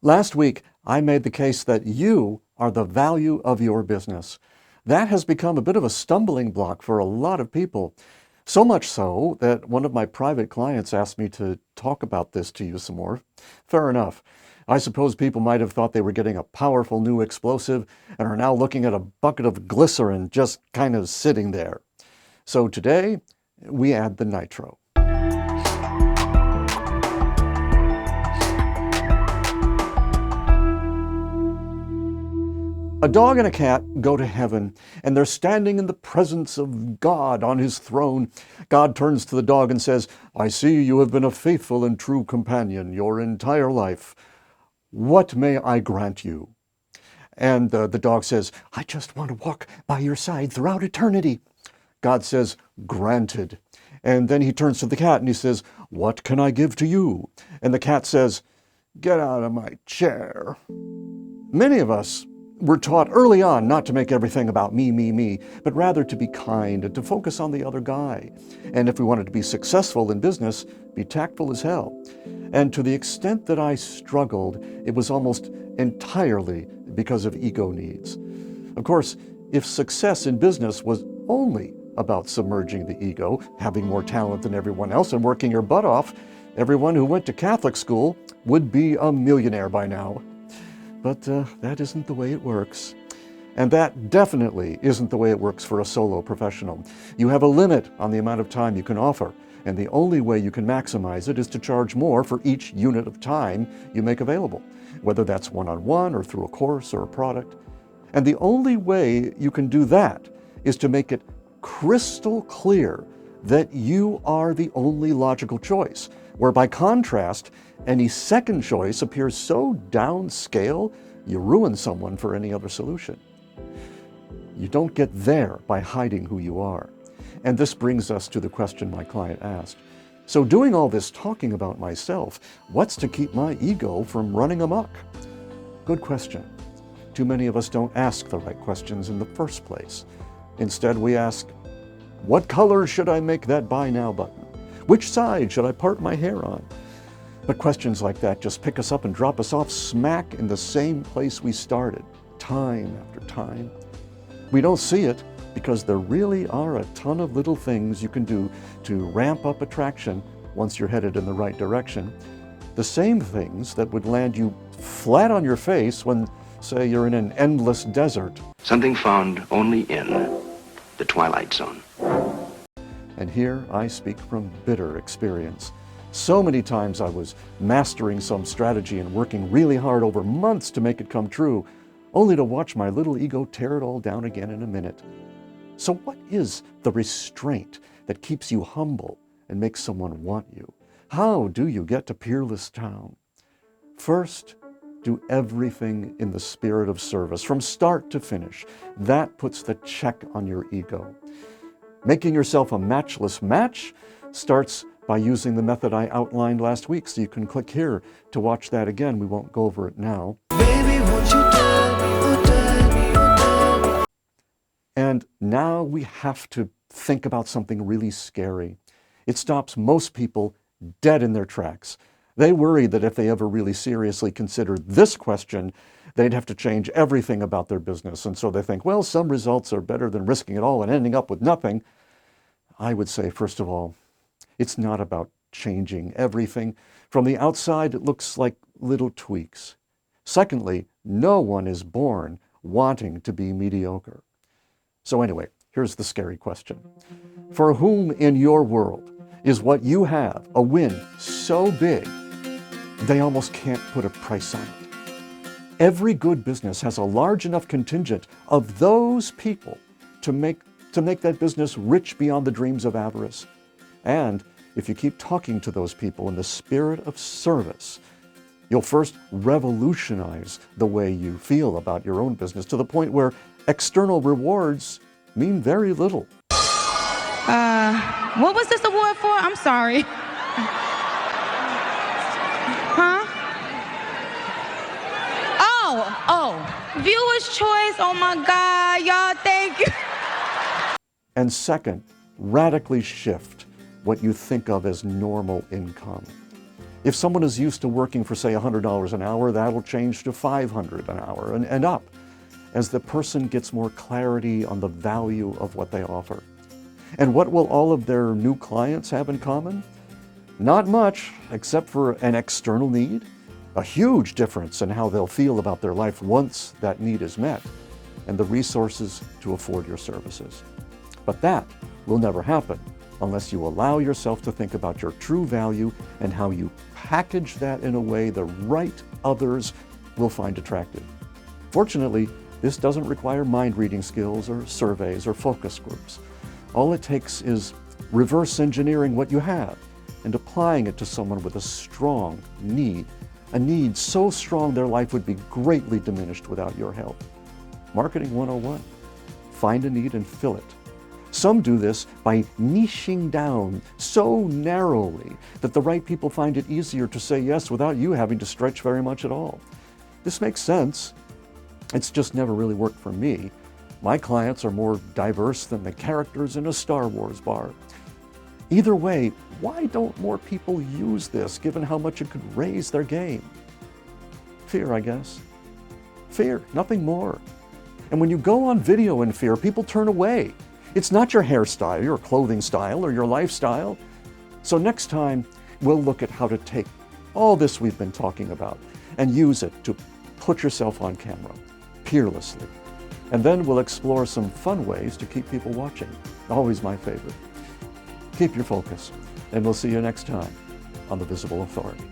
Last week, I made the case that you are the value of your business. That has become a bit of a stumbling block for a lot of people. So much so that one of my private clients asked me to talk about this to you some more. Fair enough. I suppose people might have thought they were getting a powerful new explosive and are now looking at a bucket of glycerin just kind of sitting there. So today, we add the nitro. A dog and a cat go to heaven, and they're standing in the presence of God on his throne. God turns to the dog and says, "I see you have been a faithful and true companion your entire life. What may I grant you?" And the dog says, "I just want to walk by your side throughout eternity." God says, "Granted." And then he turns to the cat and he says, "What can I give to you?" And the cat says, "Get out of my chair." Many of us were taught early on not to make everything about me, but rather to be kind and to focus on the other guy. And if we wanted to be successful in business, be tactful as hell. And to the extent that I struggled, it was almost entirely because of ego needs. Of course, if success in business was only about submerging the ego, having more talent than everyone else, and working your butt off, everyone who went to Catholic school would be a millionaire by now. But that isn't the way it works. And that definitely isn't the way it works for a solo professional. You have a limit on the amount of time you can offer, and the only way you can maximize it is to charge more for each unit of time you make available, whether that's one-on-one or through a course or a product. And the only way you can do that is to make it crystal clear that you are the only logical choice, where by contrast, any second choice appears so downscale, you ruin someone for any other solution. You don't get there by hiding who you are. And this brings us to the question my client asked. So doing all this talking about myself, what's to keep my ego from running amok? Good question. Too many of us don't ask the right questions in the first place. Instead, we ask, what color should I make that buy now button? Which side should I part my hair on? But questions like that just pick us up and drop us off smack in the same place we started, time after time. We don't see it because there really are a ton of little things you can do to ramp up attraction once you're headed in the right direction. The same things that would land you flat on your face when, say, you're in an endless desert. Something found only in the Twilight Zone. And here I speak from bitter experience. So many times I was mastering some strategy and working really hard over months to make it come true, only to watch my little ego tear it all down again in a minute. So what is the restraint that keeps you humble and makes someone want you? How do you get to Peerless Town? First, do everything in the spirit of service, from start to finish. That puts the check on your ego. Making yourself a matchless match starts by using the method I outlined last week, so you can click here to watch that again. We won't go over it now. Baby, won't you tell me? And now we have to think about something really scary. It stops most people dead in their tracks. They worry that if they ever really seriously consider this question, they'd have to change everything about their business. And so they think, well, some results are better than risking it all and ending up with nothing. I would say, first of all, it's not about changing everything. From the outside, it looks like little tweaks. Secondly, no one is born wanting to be mediocre. So anyway, here's the scary question. For whom in your world is what you have, a win so big, they almost can't put a price on it? Every good business has a large enough contingent of those people to make that business rich beyond the dreams of avarice. And if you keep talking to those people in the spirit of service, you'll first revolutionize the way you feel about your own business to the point where external rewards mean very little. What was this award for? I'm sorry. Huh? Oh, viewer's choice. Oh my God, y'all, thank you. And second, radically shift what you think of as normal income. If someone is used to working for, say, $100 an hour, that'll change to $500 an hour and up as the person gets more clarity on the value of what they offer. And what will all of their new clients have in common? Not much, except for an external need, a huge difference in how they'll feel about their life once that need is met, and the resources to afford your services. But that will never happen unless you allow yourself to think about your true value and how you package that in a way the right others will find attractive. Fortunately, this doesn't require mind-reading skills or surveys or focus groups. All it takes is reverse engineering what you have and applying it to someone with a strong need, a need so strong their life would be greatly diminished without your help. Marketing 101. Find a need and fill it. Some do this by niching down so narrowly that the right people find it easier to say yes without you having to stretch very much at all. This makes sense. It's just never really worked for me. My clients are more diverse than the characters in a Star Wars bar. Either way, why don't more people use this, given how much it could raise their game? Fear, I guess. Fear, nothing more. And when you go on video in fear, people turn away. It's not your hairstyle, your clothing style, or your lifestyle. So next time, we'll look at how to take all this we've been talking about and use it to put yourself on camera, peerlessly. And then we'll explore some fun ways to keep people watching. Always my favorite. Keep your focus, and we'll see you next time on The Visible Authority.